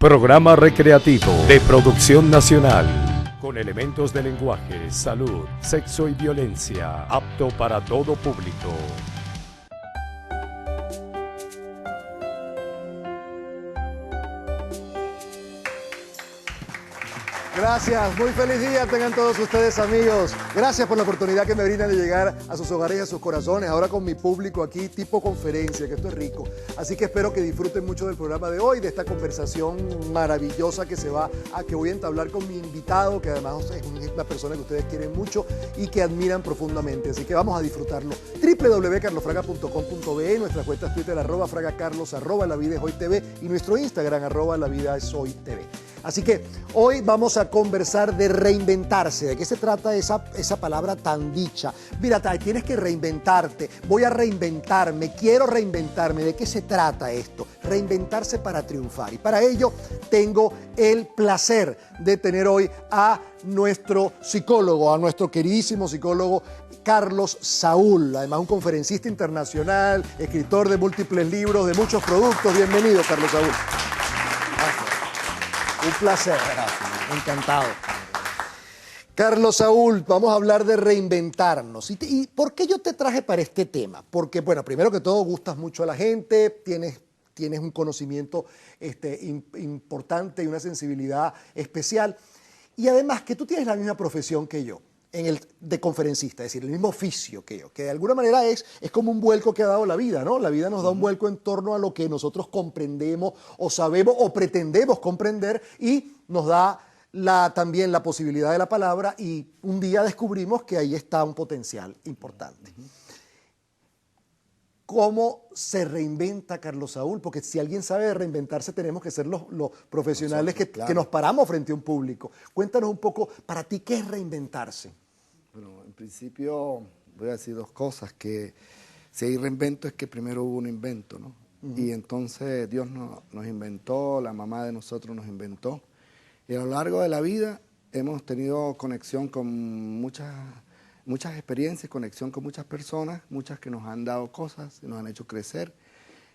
Programa recreativo de producción nacional, con elementos de lenguaje, salud, sexo y violencia, apto para todo público. Gracias, muy feliz día tengan todos ustedes, amigos. Gracias por la oportunidad que me brindan de llegar a sus hogares y a sus corazones, ahora con mi público aquí, tipo conferencia, que esto es rico. Así que espero que disfruten mucho del programa de hoy, de esta conversación maravillosa que voy a entablar con mi invitado, que además es una persona que ustedes quieren mucho y que admiran profundamente. Así que vamos a disfrutarlo. www.carlosfraga.com.be, nuestras cuentas Twitter, @fragacarlos, @lavidaeshoytv y nuestro Instagram, @lavidaeshoytv. Así que hoy vamos a conversar de reinventarse. ¿De qué se trata esa palabra tan dicha? Mira, tienes que reinventarte, voy a reinventarme, quiero reinventarme. ¿De qué se trata esto? Reinventarse para triunfar. Y para ello tengo el placer de tener hoy a nuestro psicólogo, a nuestro queridísimo psicólogo Carlos Saúl, además un conferencista internacional, escritor de múltiples libros, de muchos productos. Bienvenido, Carlos Saúl. Un placer, encantado. Carlos Saúl, vamos a hablar de reinventarnos. ¿Y por qué yo te traje para este tema? Porque, bueno, primero que todo, gustas mucho a la gente, tienes un conocimiento importante y una sensibilidad especial. Y además que tú tienes la misma profesión que yo, de conferencista, es decir, el mismo oficio que yo, que de alguna manera es como un vuelco que ha dado la vida, ¿no? La vida nos da un vuelco en torno a lo que nosotros comprendemos o sabemos o pretendemos comprender, y nos da también la posibilidad de la palabra, y un día descubrimos que ahí está un potencial importante. ¿Cómo se reinventa Carlos Saúl? Porque si alguien sabe de reinventarse, tenemos que ser los profesionales que nos paramos frente a un público. Cuéntanos un poco, para ti, ¿qué es reinventarse? Bueno, en principio voy a decir dos cosas, que si hay reinvento es que primero hubo un invento, ¿no? Y entonces Dios nos inventó, la mamá de nosotros nos inventó, y a lo largo de la vida hemos tenido conexión con muchas experiencias, conexión con muchas personas, muchas que nos han dado cosas, que nos han hecho crecer,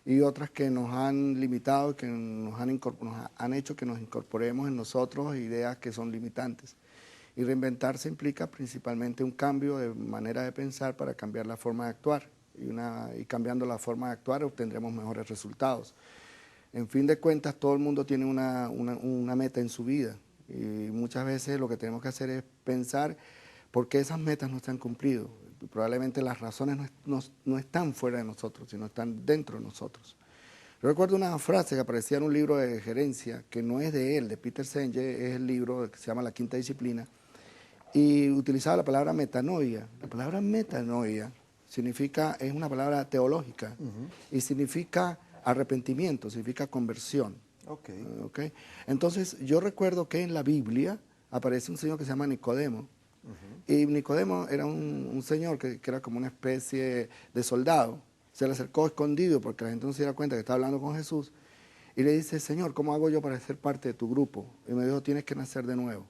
y otras que nos han limitado, que nos han hecho que nos incorporemos en nosotros ideas que son limitantes. Y reinventarse implica principalmente un cambio de manera de pensar para cambiar la forma de actuar, y cambiando la forma de actuar obtendremos mejores resultados. En fin de cuentas, todo el mundo tiene una meta en su vida, y muchas veces lo que tenemos que hacer es pensar por qué esas metas no se han cumplido. Probablemente las razones no están fuera de nosotros, sino están dentro de nosotros. Yo recuerdo una frase que aparecía en un libro de gerencia, que no es de él, de Peter Senge, es el libro que se llama La Quinta Disciplina, y utilizaba la palabra metanoia. La palabra metanoia es una palabra teológica, y significa arrepentimiento, significa conversión. Okay. Entonces, yo recuerdo que en la Biblia aparece un señor que se llama Nicodemo, y Nicodemo era un señor que era como una especie de soldado. Se le acercó escondido porque la gente no se diera cuenta que estaba hablando con Jesús, y le dice: Señor, ¿cómo hago yo para ser parte de tu grupo? Y me dijo: tienes que nacer de nuevo.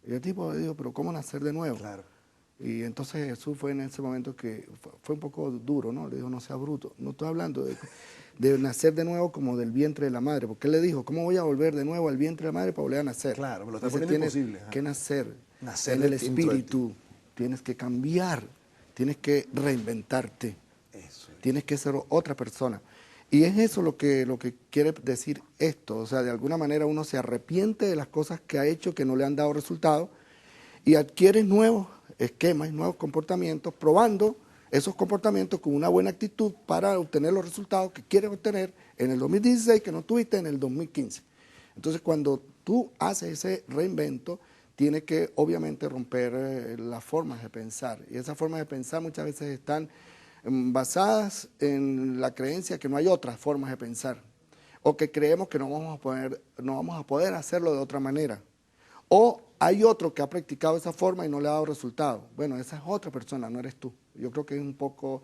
Y el tipo le dijo: ¿pero cómo nacer de nuevo? Claro. Y entonces Jesús fue en ese momento que fue un poco duro, ¿no? Le dijo: no sea bruto, no estoy hablando de nacer de nuevo como del vientre de la madre, porque él le dijo: ¿cómo voy a volver de nuevo al vientre de la madre para volver a nacer? Claro, me lo está poniendo imposible. Tienes que nacer en el espíritu, tienes que cambiar, tienes que reinventarte, tienes que ser otra persona. Y es eso lo que quiere decir esto. O sea, de alguna manera uno se arrepiente de las cosas que ha hecho que no le han dado resultado, y adquiere nuevos esquemas, nuevos comportamientos, probando esos comportamientos con una buena actitud para obtener los resultados que quieres obtener en el 2016 que no tuviste en el 2015. Entonces, cuando tú haces ese reinvento, tienes que obviamente romper las formas de pensar, y esas formas de pensar muchas veces están basadas en la creencia que no hay otras formas de pensar, o que creemos que no vamos a poder hacerlo de otra manera, o hay otro que ha practicado esa forma y no le ha dado resultado. Bueno, esa es otra persona, no eres tú. Yo creo que es un poco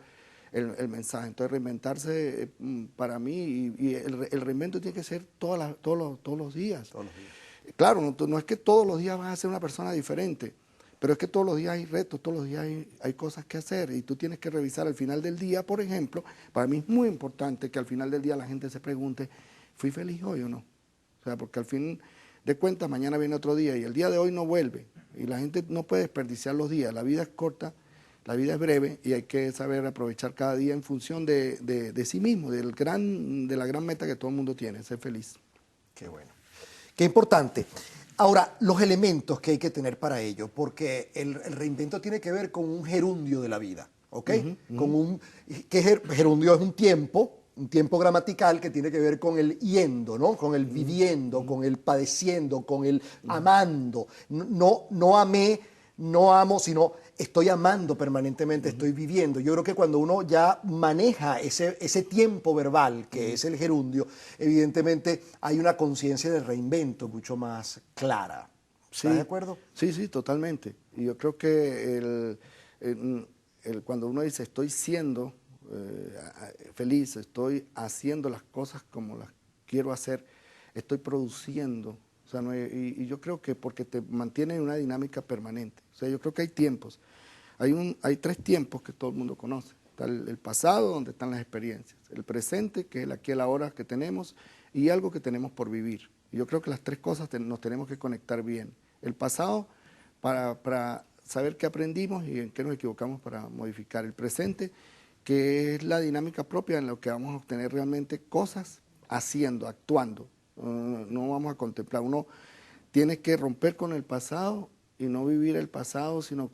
el mensaje. Entonces, reinventarse para mí, y el reinvento tiene que ser todos los días. Todos los días. Claro, no es que todos los días vas a ser una persona diferente, pero es que todos los días hay retos, todos los días hay cosas que hacer, y tú tienes que revisar al final del día. Por ejemplo, para mí es muy importante que al final del día la gente se pregunte: ¿fui feliz hoy o no? O sea, porque al fin de cuentas mañana viene otro día y el día de hoy no vuelve. Y la gente no puede desperdiciar los días. La vida es corta, la vida es breve y hay que saber aprovechar cada día en función de sí mismo, de la gran meta que todo el mundo tiene, ser feliz. Qué bueno. Qué importante. Ahora, los elementos que hay que tener para ello, porque el reinvento tiene que ver con un gerundio de la vida, ¿ok? Gerundio es un tiempo gramatical que tiene que ver con el yendo, ¿no? Con el viviendo, con el padeciendo, con el amando. No amé, no amo, sino estoy amando permanentemente, estoy viviendo. Yo creo que cuando uno ya maneja ese tiempo verbal, que es el gerundio, evidentemente hay una conciencia de reinvento mucho más clara. ¿Estás de acuerdo? Sí, sí, totalmente. Y yo creo que cuando uno dice estoy siendo feliz, estoy haciendo las cosas como las quiero hacer, estoy produciendo. O sea, y yo creo que porque te mantiene en una dinámica permanente. O sea, yo creo que hay tiempos. Hay tres tiempos que todo el mundo conoce. Está el pasado, donde están las experiencias. El presente, que es el aquí y el ahora que tenemos, y algo que tenemos por vivir. Y yo creo que las tres cosas nos tenemos que conectar bien. El pasado, para saber qué aprendimos y en qué nos equivocamos para modificar. El presente, que es la dinámica propia en la que vamos a obtener realmente cosas haciendo, actuando. No vamos a contemplar. Uno tiene que romper con el pasado y no vivir el pasado, sino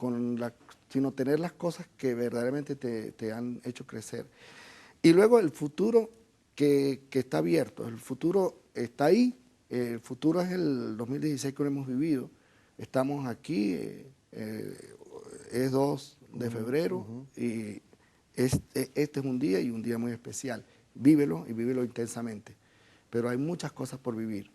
tener las cosas que verdaderamente te han hecho crecer. Y luego el futuro que está abierto. El futuro está ahí. El futuro es el 2016 que hemos vivido. Estamos aquí, es 2 de febrero y este es un día y un día muy especial. Vívelo y vívelo intensamente. Pero hay muchas cosas por vivir.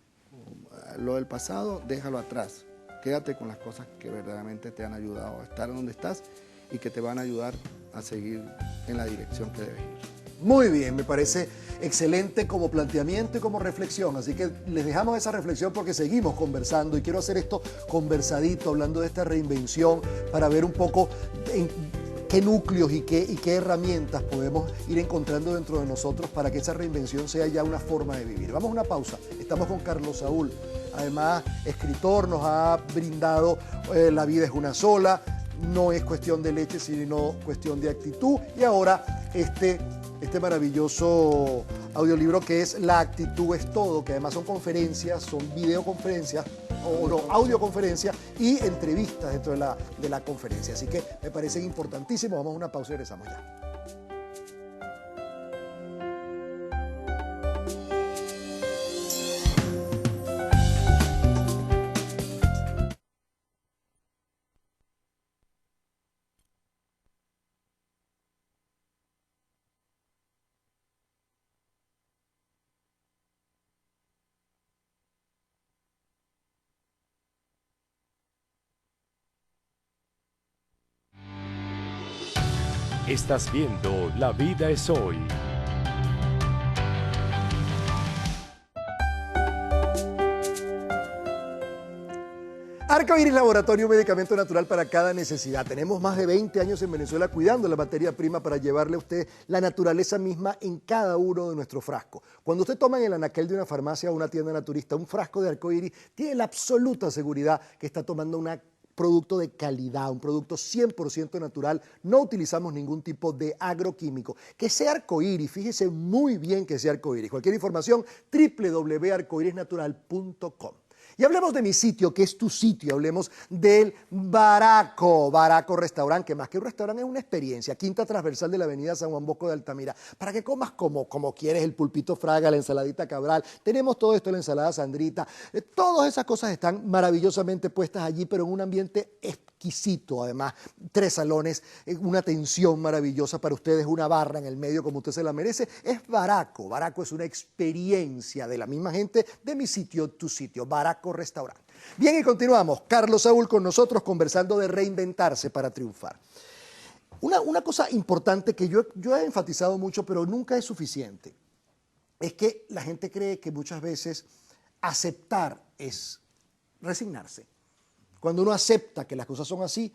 Lo del pasado, déjalo atrás. Quédate con las cosas que verdaderamente te han ayudado a estar donde estás y que te van a ayudar a seguir en la dirección que debes ir. Muy bien, me parece excelente como planteamiento y como reflexión. Así que les dejamos esa reflexión porque seguimos conversando y quiero hacer esto conversadito, hablando de esta reinvención para ver un poco qué núcleos y qué herramientas podemos ir encontrando dentro de nosotros para que esa reinvención sea ya una forma de vivir. Vamos a una pausa. Estamos con Carlos Saúl, además escritor, nos ha brindado La vida es una sola, no es cuestión de leche, sino cuestión de actitud. Y ahora este maravilloso audiolibro que es La actitud es todo, que además son conferencias, son videoconferencias, o no, audioconferencias y entrevistas dentro de la conferencia. Así que me parecen importantísimos. Vamos a una pausa y regresamos ya. Estás viendo La vida es hoy. Arcoiris Laboratorio, un medicamento natural para cada necesidad. Tenemos más de 20 años en Venezuela cuidando la materia prima para llevarle a usted la naturaleza misma en cada uno de nuestros frascos. Cuando usted toma en el anaquel de una farmacia o una tienda naturista un frasco de Arcoiris, tiene la absoluta seguridad que está tomando un producto de calidad, un producto 100% natural. No utilizamos ningún tipo de agroquímico. Que sea Arcoiris, fíjese muy bien que sea Arcoiris. Cualquier información, www.arcoirisnatural.com. Y hablemos de mi sitio, que es tu sitio. Hablemos del Baraco Restaurante, que más que un restaurante es una experiencia. Quinta transversal de la avenida San Juan Bosco de Altamira. Para que comas como quieres, el pulpito fraga, la ensaladita cabral. Tenemos todo esto, la ensalada sandrita. Todas esas cosas están maravillosamente puestas allí, pero en un ambiente exquisito. Además, 3 salones, una atención maravillosa para ustedes, una barra en el medio como usted se la merece. Es Baraco. Baraco es una experiencia de la misma gente de mi sitio, tu sitio. Baraco Restaurante. Bien, y continuamos. Carlos Saúl con nosotros conversando de reinventarse para triunfar. Una cosa importante que yo he enfatizado mucho, pero nunca es suficiente, es que la gente cree que muchas veces aceptar es resignarse. Cuando uno acepta que las cosas son así,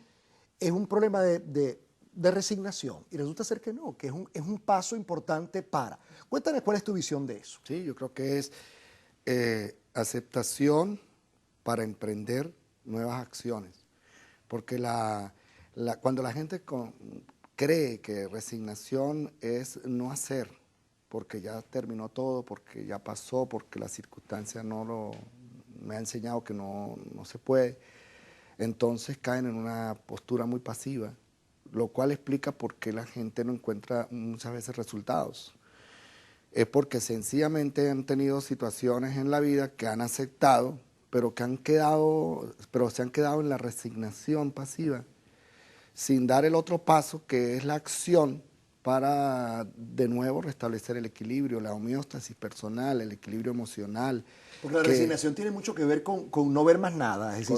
es un problema de resignación. Y resulta ser que no, que es un paso importante para. Cuéntame cuál es tu visión de eso. Sí, yo creo que es aceptación para emprender nuevas acciones. Porque cuando la gente cree que resignación es no hacer, porque ya terminó todo, porque ya pasó, porque la circunstancia me ha enseñado que no se puede, entonces caen en una postura muy pasiva, lo cual explica por qué la gente no encuentra muchas veces resultados. Es porque sencillamente han tenido situaciones en la vida que han aceptado, pero se han quedado en la resignación pasiva, sin dar el otro paso, que es la acción para de nuevo restablecer el equilibrio, la homeostasis personal, el equilibrio emocional. Porque la resignación tiene mucho que ver con no ver más nada. Es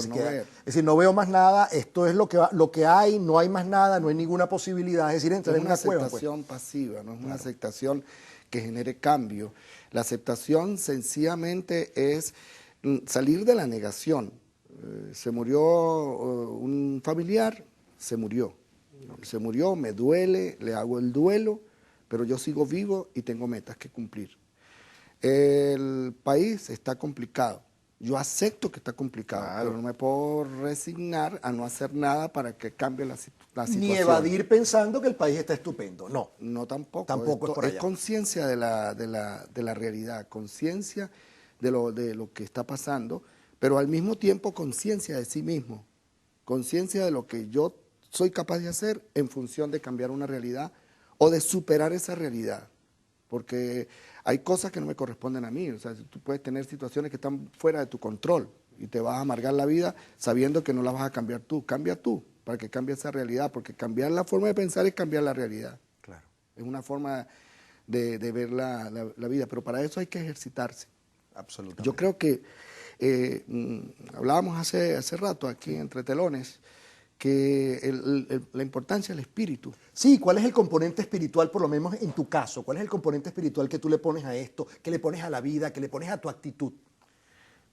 decir, no veo más nada, esto es lo que hay, no hay más nada, no hay ninguna posibilidad. Es decir, entrar en una cueva. Es una aceptación pasiva, no es una aceptación que genere cambio. La aceptación sencillamente es salir de la negación. Se murió un familiar, se murió. Se murió, me duele, le hago el duelo, pero yo sigo vivo y tengo metas que cumplir. El país está complicado. Yo acepto que está complicado, pero no me puedo resignar a no hacer nada para que cambie la situación. Ni evadir pensando que el país está estupendo, no. No, tampoco. Tampoco es por allá. Es conciencia de la realidad, conciencia de lo que está pasando, pero al mismo tiempo conciencia de sí mismo, conciencia de lo que yo soy capaz de hacer en función de cambiar una realidad o de superar esa realidad. Porque hay cosas que no me corresponden a mí. O sea, tú puedes tener situaciones que están fuera de tu control y te vas a amargar la vida sabiendo que no las vas a cambiar tú. Cambia tú para que cambie esa realidad, porque cambiar la forma de pensar es cambiar la realidad. Claro. Es una forma de ver la vida, pero para eso hay que ejercitarse. Absolutamente. Yo creo que hablábamos hace rato aquí entre telones que la importancia del espíritu. Sí, ¿cuál es el componente espiritual, por lo menos en tu caso? ¿Cuál es el componente espiritual que tú le pones a esto, que le pones a la vida, que le pones a tu actitud?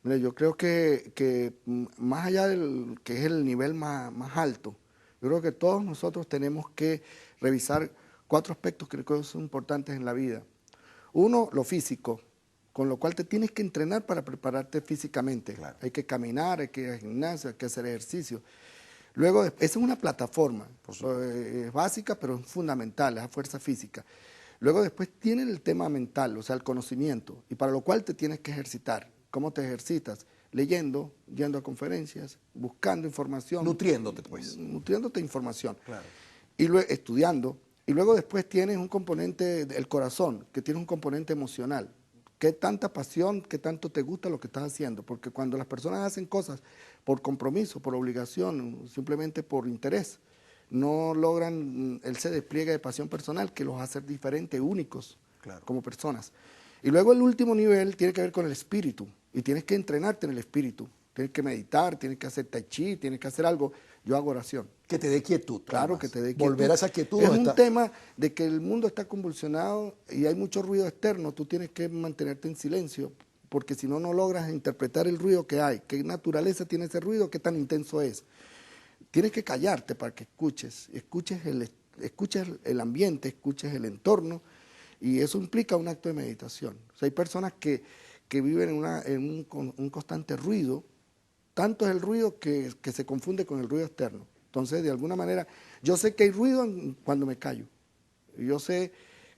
Mira, yo creo que más allá del que es el nivel más alto, yo creo que todos nosotros tenemos que revisar 4 aspectos que creo que son importantes en la vida. Uno, lo físico, con lo cual te tienes que entrenar para prepararte físicamente. Claro. Hay que caminar, hay que ir al gimnasio, hay que hacer ejercicio. Luego, esa es una plataforma, es básica, pero es fundamental, es la fuerza física. Luego después tiene el tema mental, o sea, el conocimiento, y para lo cual te tienes que ejercitar. ¿Cómo te ejercitas? Leyendo, yendo a conferencias, buscando información. Nutriéndote, pues. Nutriéndote información. Claro. Y luego estudiando. Y luego después tienes un componente del corazón, que tiene un componente emocional. ¿Qué tanta pasión, qué tanto te gusta lo que estás haciendo? Porque cuando las personas hacen cosas por compromiso, por obligación, simplemente por interés, no logran ese despliegue de pasión personal que los hace diferentes, únicos, claro, como personas. Y luego el último nivel tiene que ver con el espíritu, y tienes que entrenarte en el espíritu. Tienes que meditar, tienes que hacer tai chi, tienes que hacer algo. Yo hago oración. Que te dé quietud. Claro, además. que te dé quietud. Volver a esa quietud. Es un tema de que el mundo está convulsionado y hay mucho ruido externo. Tú tienes que mantenerte en silencio, porque si no, no logras interpretar el ruido que hay. ¿Qué naturaleza tiene ese ruido? ¿Qué tan intenso es? Tienes que callarte para que escuches el ambiente, escuches el entorno, y eso implica un acto de meditación. O sea, hay personas que viven en un constante ruido. Tanto es el ruido que se confunde con el ruido externo. Entonces, de alguna manera, yo sé que hay ruido cuando me callo. Yo sé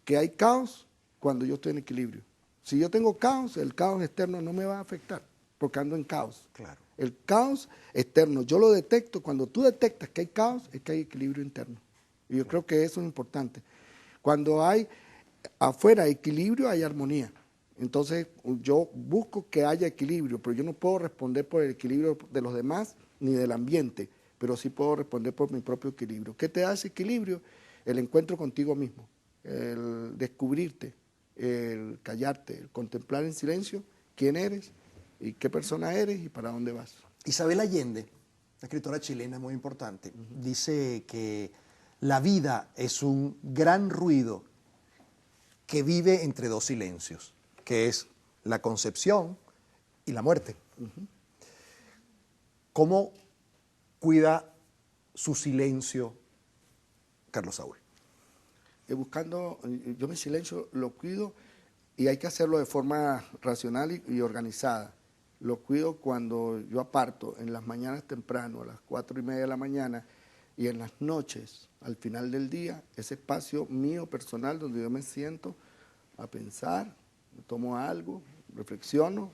que hay caos cuando yo estoy en equilibrio. Si yo tengo caos, el caos externo no me va a afectar, porque ando en caos. Claro. El caos externo, yo lo detecto. Cuando tú detectas que hay caos, es que hay equilibrio interno. Y yo creo que eso es importante. Cuando hay afuera equilibrio, hay armonía. Entonces, yo busco que haya equilibrio, pero yo no puedo responder por el equilibrio de los demás ni del ambiente, pero sí puedo responder por mi propio equilibrio. ¿Qué te da ese equilibrio? El encuentro contigo mismo, el descubrirte, el callarte, el contemplar en silencio quién eres y qué persona eres y para dónde vas. Isabel Allende, una escritora chilena muy importante, dice que la vida es un gran ruido que vive entre 2 silencios, que es la concepción y la muerte. ¿Cómo cuida su silencio Carlos Saúl? Yo mi silencio lo cuido, y hay que hacerlo de forma racional y organizada. lo cuido cuando yo aparto, en las mañanas temprano, a las 4:30 de la mañana, y en las noches, al final del día, ese espacio mío personal donde yo me siento a pensar, tomo algo, reflexiono,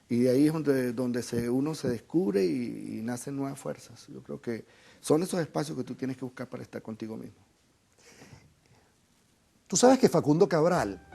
y de ahí es donde uno se descubre y nacen nuevas fuerzas. Yo creo que son esos espacios que tú tienes que buscar para estar contigo mismo. Tú sabes que Facundo Cabral,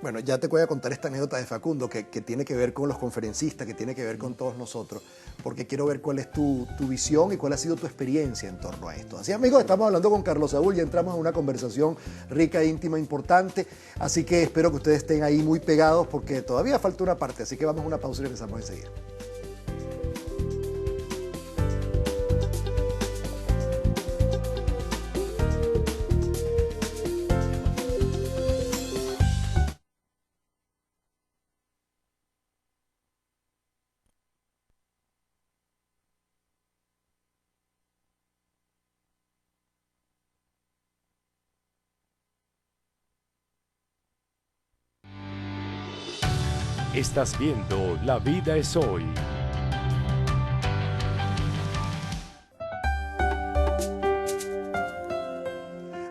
bueno, ya te voy a contar esta anécdota de Facundo que tiene que ver con los conferencistas, que tiene que ver con todos nosotros, porque quiero ver cuál es tu visión y cuál ha sido tu experiencia en torno a esto. Así, amigos, estamos hablando con Carlos Saúl, ya entramos en una conversación rica, íntima, importante, así que espero que ustedes estén ahí muy pegados porque todavía falta una parte, así que vamos a una pausa y regresamos enseguida. Estás viendo La Vida es Hoy.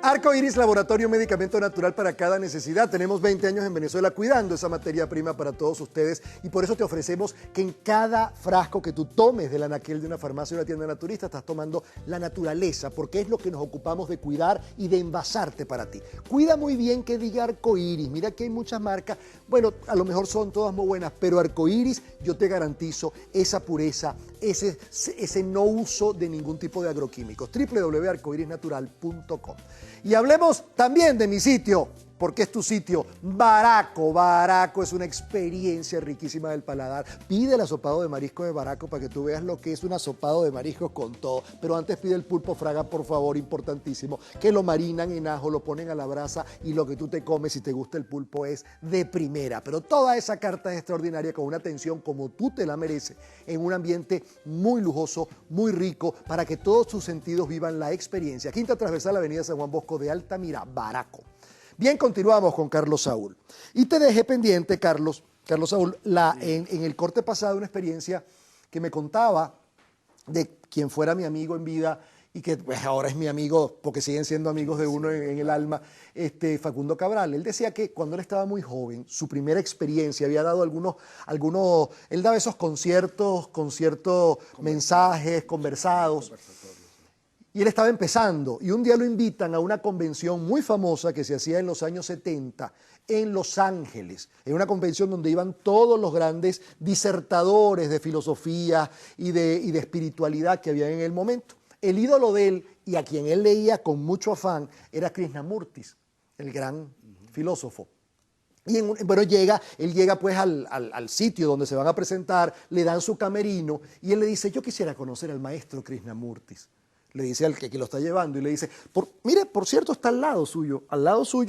Arco Iris, laboratorio medicamento natural para cada necesidad. Tenemos 20 años en Venezuela cuidando esa materia prima para todos ustedes y por eso te ofrecemos que en cada frasco que tú tomes del anaquel de una farmacia o una tienda naturista estás tomando la naturaleza, porque es lo que nos ocupamos de cuidar y de envasarte para ti. Cuida muy bien que diga Arco Iris. Mira que hay muchas marcas, bueno, a lo mejor son todas muy buenas, pero Arco Iris yo te garantizo esa pureza, ese no uso de ningún tipo de agroquímicos. www.arcoirisnatural.com. Y hablemos también de mi sitio, porque es tu sitio, Baraco. Baraco es una experiencia riquísima del paladar. Pide el asopado de marisco de Baraco para que tú veas lo que es un asopado de mariscos con todo. Pero antes pide el pulpo fraga, por favor, importantísimo, que lo marinan en ajo, lo ponen a la brasa y lo que tú te comes, si te gusta el pulpo, es de primera. Pero toda esa carta es extraordinaria, con una atención como tú te la mereces, en un ambiente muy lujoso, muy rico, para que todos tus sentidos vivan la experiencia. Quinta Transversal, Avenida San Juan Bosco de Altamira, Baraco. Bien, continuamos con Carlos Saúl. Y te dejé pendiente, Carlos Saúl, en el corte pasado una experiencia que me contaba de quien fuera mi amigo en vida y que pues, ahora es mi amigo porque siguen siendo amigos de uno en el alma, Facundo Cabral. Él decía que cuando él estaba muy joven, su primera experiencia, había dado algunos él daba esos conciertos, mensajes, conversados. Y él estaba empezando, y un día lo invitan a una convención muy famosa que se hacía en los años 70 en Los Ángeles, en una convención donde iban todos los grandes disertadores de filosofía y de espiritualidad que había en el momento. El ídolo de él, y a quien él leía con mucho afán, era Krishnamurti, el gran filósofo. Y bueno, él llega pues al sitio donde se van a presentar, le dan su camerino, y él le dice, yo quisiera conocer al maestro Krishnamurti. Le dice al que lo está llevando y le dice, mire, por cierto, está al lado suyo,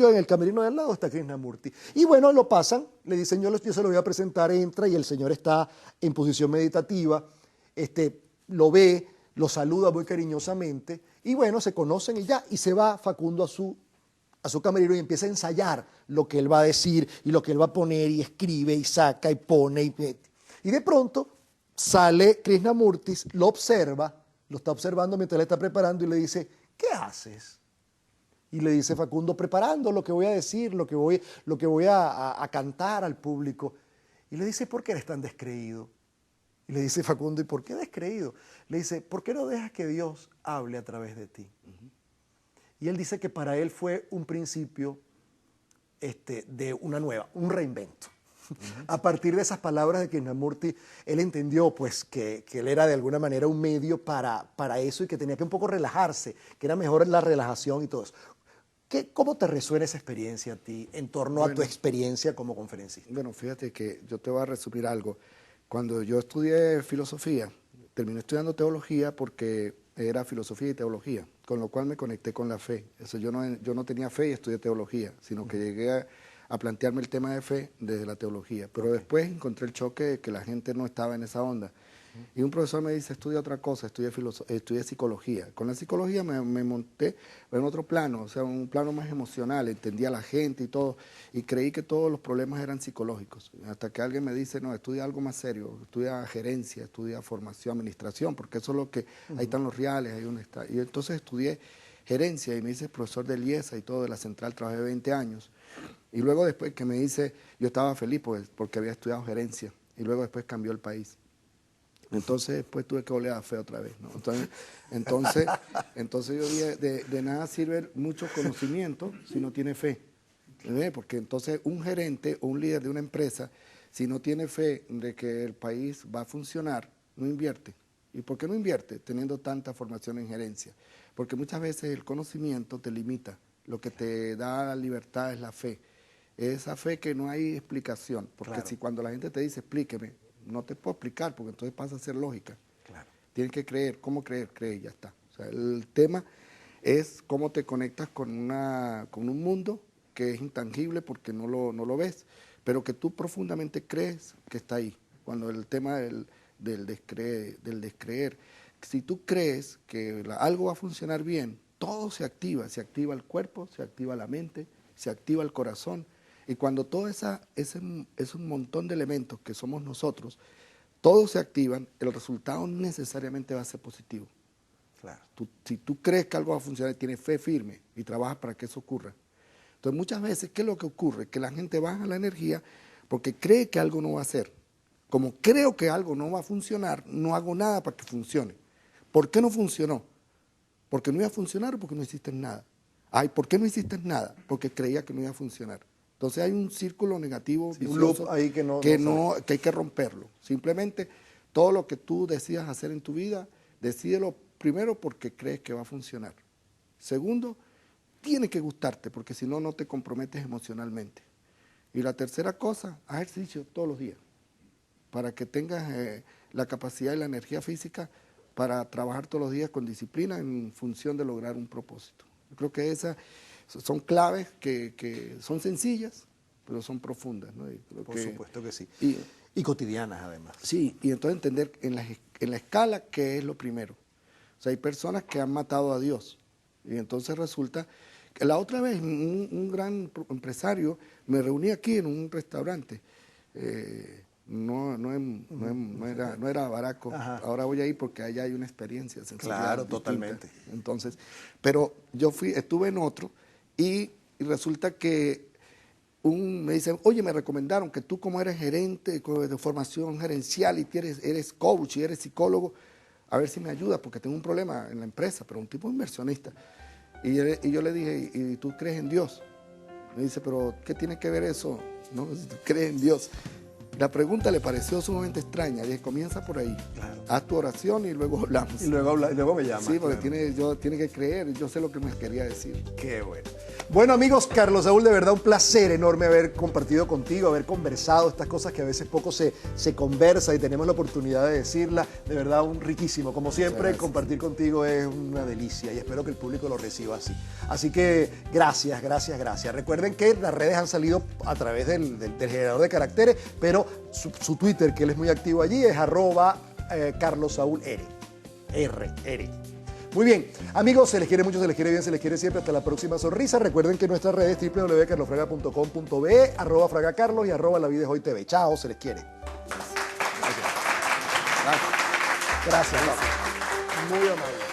en el camerino de al lado está Krishnamurti. Y bueno, lo pasan, le dicen, yo se lo voy a presentar, entra y el señor está en posición meditativa, lo ve, lo saluda muy cariñosamente y bueno, se conocen y ya, y se va Facundo a su camerino y empieza a ensayar lo que él va a decir y lo que él va a poner y escribe y saca y pone y mete. Y de pronto sale Krishnamurti, lo está observando mientras él está preparando y le dice, ¿qué haces? Y le dice Facundo, preparando lo que voy a decir, lo que voy a cantar al público. Y le dice, ¿por qué eres tan descreído? Y le dice Facundo, ¿y por qué descreído? Le dice, ¿por qué no dejas que Dios hable a través de ti? Y él dice que para él fue un principio de un reinvento. A partir de esas palabras de Krishnamurti, él entendió pues, que él era de alguna manera un medio para eso y que tenía que un poco relajarse, que era mejor la relajación y todo eso. ¿Cómo te resuena esa experiencia a ti en torno a tu experiencia como conferencista? Bueno, fíjate que yo te voy a resumir algo. Cuando yo estudié filosofía, terminé estudiando teología porque era filosofía y teología, con lo cual me conecté con la fe. Yo no tenía fe y estudié teología, sino que llegué a plantearme el tema de fe desde la teología. Pero después encontré el choque de que la gente no estaba en esa onda. Y un profesor me dice, estudia otra cosa, estudia psicología. Con la psicología me monté en otro plano, o sea, un plano más emocional, entendía a la gente y todo, y creí que todos los problemas eran psicológicos. Hasta que alguien me dice, no, estudia algo más serio, estudia gerencia, estudia formación, administración, porque eso es lo que, ahí están los reales, ahí donde está. Y entonces estudié gerencia y me hice profesor de IESA y todo, de la central, trabajé 20 años. Y luego después que me hice, yo estaba feliz porque había estudiado gerencia, y luego después cambió el país. Entonces después tuve que volver a fe otra vez, ¿no? Entonces yo dije, de nada sirve mucho conocimiento si no tiene fe. ¿Ve? Porque entonces un gerente o un líder de una empresa, si no tiene fe de que el país va a funcionar, no invierte. ¿Y por qué no invierte teniendo tanta formación en gerencia? Porque muchas veces el conocimiento te limita, lo que te da la libertad es la fe. Esa fe que no hay explicación, porque claro, si cuando la gente te dice explíqueme, no te puedo explicar porque entonces pasa a ser lógica. Claro. Tienes que creer. ¿Cómo creer? Cree y ya está. O sea, el tema es cómo te conectas con un mundo que es intangible porque no lo ves, pero que tú profundamente crees que está ahí. Cuando el tema del descreer, si tú crees que algo va a funcionar bien, todo se activa el cuerpo, se activa la mente, se activa el corazón. Y cuando todo es un montón de elementos que somos nosotros, todos se activan, el resultado necesariamente va a ser positivo. Claro. Si tú crees que algo va a funcionar, tienes fe firme y trabajas para que eso ocurra. Entonces muchas veces, ¿qué es lo que ocurre? Que la gente baja la energía porque cree que algo no va a hacer. Como creo que algo no va a funcionar, no hago nada para que funcione. ¿Por qué no funcionó? ¿Porque no iba a funcionar o porque no hiciste nada? Ay, ¿por qué no hiciste nada? Porque creía que no iba a funcionar. Entonces hay un círculo negativo, sí, vicioso, un loop ahí que hay que romperlo. Simplemente todo lo que tú decidas hacer en tu vida, decídelo primero porque crees que va a funcionar. Segundo, tiene que gustarte porque si no, no te comprometes emocionalmente. Y la tercera cosa, haz ejercicio todos los días para que tengas la capacidad y la energía física para trabajar todos los días con disciplina en función de lograr un propósito. Yo creo que esas son claves que son sencillas, pero son profundas, ¿no? Por supuesto que sí. Y cotidianas, además. Sí, y entonces entender en la escala qué es lo primero. O sea, hay personas que han matado a Dios. Y entonces resulta que la otra vez un gran empresario me reuní aquí en un restaurante. No era baraco. Ajá. Ahora voy a ir porque allá hay una experiencia sensorial. Claro, distinta. totalmente. Entonces, pero yo estuve en otro y resulta que me dicen, oye, me recomendaron que tú como eres gerente de formación gerencial y eres coach y eres psicólogo, a ver si me ayudas porque tengo un problema en la empresa, pero un tipo inversionista. Y yo le dije, ¿y tú crees en Dios? Me dice, pero ¿qué tiene que ver eso? ¿No? Si tú crees en Dios. La pregunta le pareció sumamente extraña. Dije, comienza por ahí. Claro. Haz tu oración y luego hablamos. Y luego me llamas. Sí, porque claro, tiene que creer. Yo sé lo que me quería decir. Qué bueno. Bueno, amigos, Carlos Saúl, de verdad un placer enorme haber compartido contigo, haber conversado estas cosas que a veces poco se conversa y tenemos la oportunidad de decirla. De verdad, un riquísimo. Como siempre, compartir contigo es una delicia y espero que el público lo reciba así. Así que gracias. Recuerden que las redes han salido a través del generador de caracteres, pero su Twitter, que él es muy activo allí, es @CarlosSaúlR. Muy bien, amigos, se les quiere mucho, se les quiere bien, se les quiere siempre. Hasta la próxima sonrisa. Recuerden que nuestras redes www.carlosfraga.com.be, @FragaCarlos y @LaVidaHoyTV. Chao, se les quiere. Gracias. Muy amable.